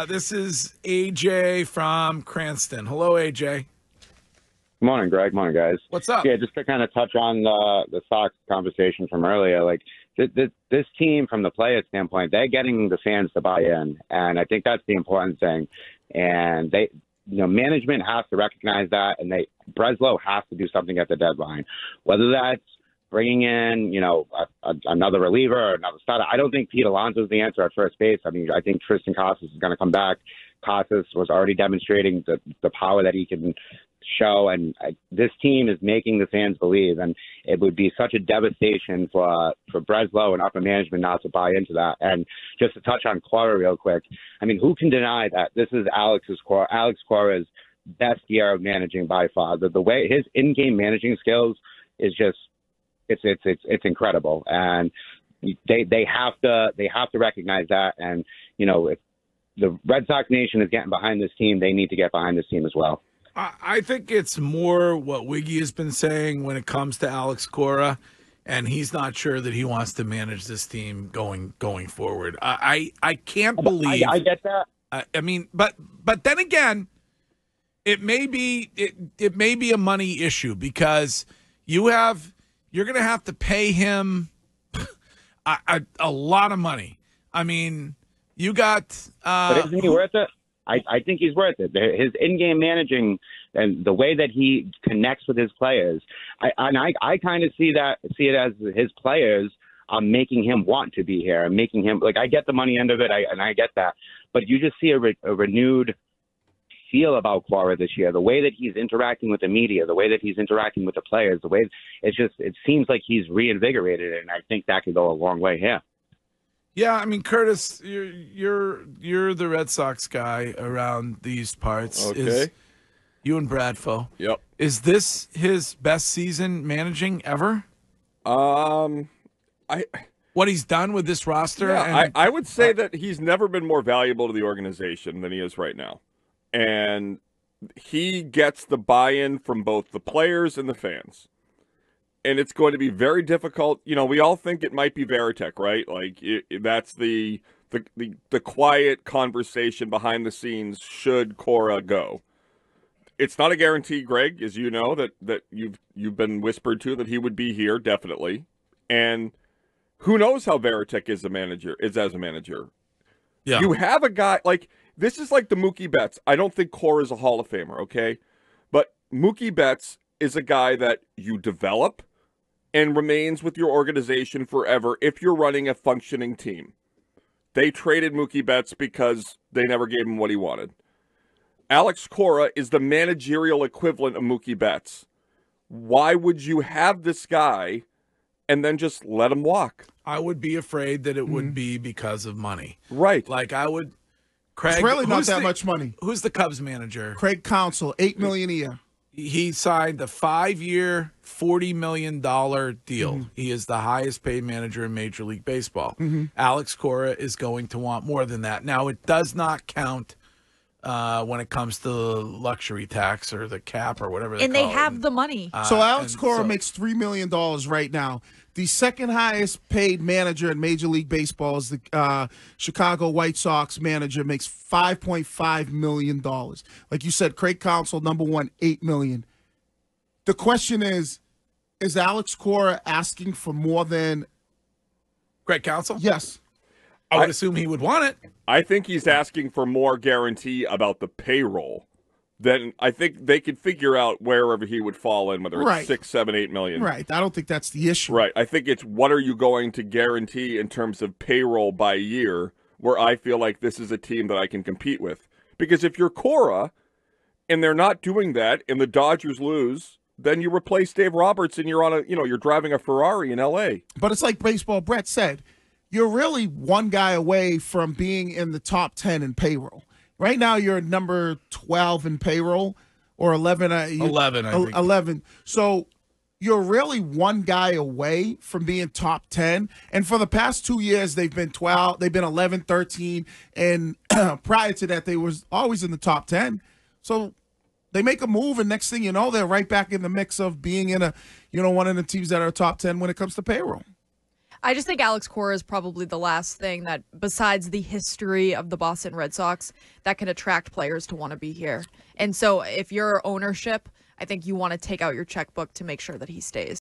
This is AJ from Cranston. Hello, AJ. Good morning, Greg. Morning, guys. What's up? Yeah, just to kind of touch on the Sox conversation from earlier, like this team, from the player standpoint, they're getting the fans to buy in, and I think that's the important thing. And management has to recognize that, and Breslow has to do something at the deadline, whether that's bringing in, another reliever or another starter. I don't think Pete Alonso is the answer at first base. I mean, I think Tristan Casas is going to come back. Casas was already demonstrating the power that he can show, and this team is making the fans believe, and it would be such a devastation for Breslow and upper management not to buy into that. And just to touch on Cora real quick, I mean, who can deny that this is Alex Cora's best year of managing by far? The way his in-game managing skills is just it's incredible, and they have to recognize that. And if the Red Sox Nation is getting behind this team, they need to get behind this team as well. I think it's more what Wiggy has been saying when it comes to Alex Cora, and he's not sure that he wants to manage this team going forward. I can't believe. I get that. I mean, but then again, it may be a money issue because you're going to have to pay him a lot of money. I mean, you got. But isn't he worth it? I think he's worth it. His in-game managing and the way that he connects with his players, I kind of see it as his players are making him want to be here and making him I get the money end of it, and I get that, but you just see a renewed feel about Cora this year. The way that he's interacting with the media, the way that he's interacting with the players, the way it seems like he's reinvigorated, and I think that could go a long way here. Yeah, I mean, Curtis, you're the Red Sox guy around these parts. Okay. You and Bradfo. Yep. Is this his best season managing ever? What he's done with this roster? Yeah, I would say that he's never been more valuable to the organization than he is right now. And he gets the buy-in from both the players and the fans. And it's going to be very difficult. We all think it might be Veritek, right? Like that's the quiet conversation behind the scenes. Should Cora go? It's not a guarantee, Greg, as you know that you've been whispered to that he would be here definitely. And who knows how Veritek is as a manager? Yeah, you have a guy like this is like the Mookie Betts. I don't think Cora is a Hall of Famer, okay, but Mookie Betts is a guy that you develop and remains with your organization forever if you're running a functioning team. They traded Mookie Betts because they never gave him what he wanted. Alex Cora is the managerial equivalent of Mookie Betts. Why would you have this guy and then just let him walk? I would be afraid that it would be because of money. Right. Like I would. Craig, it's really not that much money. Who's the Cubs manager? Craig Counsell, $8 million a year. He signed a 5-year, $40 million deal. He is the highest paid manager in Major League Baseball. Alex Cora is going to want more than that. Now, it does not count when it comes to the luxury tax or the cap or whatever. And they have the money. So Alex Cora makes $3 million right now. The second highest paid manager in Major League Baseball is the Chicago White Sox manager, makes $5.5 million. Like you said, Craig Counsell, number one, $8 million. The question is Alex Cora asking for more than Craig Counsell? Yes. I would assume he would want it. I think he's asking for more guarantee about the payroll. Then I think they could figure out wherever he would fall in, whether it's 6, 7, 8 million. Right. I don't think that's the issue. Right. I think it's what are you going to guarantee in terms of payroll by year, where I feel like this is a team that I can compete with. Because if you're Cora and they're not doing that and the Dodgers lose, then you replace Dave Roberts and you're driving a Ferrari in LA. But it's like Baseball Brett said, you're really one guy away from being in the top 10 in payroll. Right now, you're number 12 in payroll, or 11. 11, I think. 11. So you're really one guy away from being top 10. And for the past 2 years, they've been 12. They've been 11, 13. And prior to that, they was always in the top 10. So they make a move, and next thing you know, they're right back in the mix of being in one of the teams that are top 10 when it comes to payroll. I just think Alex Cora is probably the last thing that, besides the history of the Boston Red Sox, that can attract players to want to be here. And so if you're ownership, I think you want to take out your checkbook to make sure that he stays.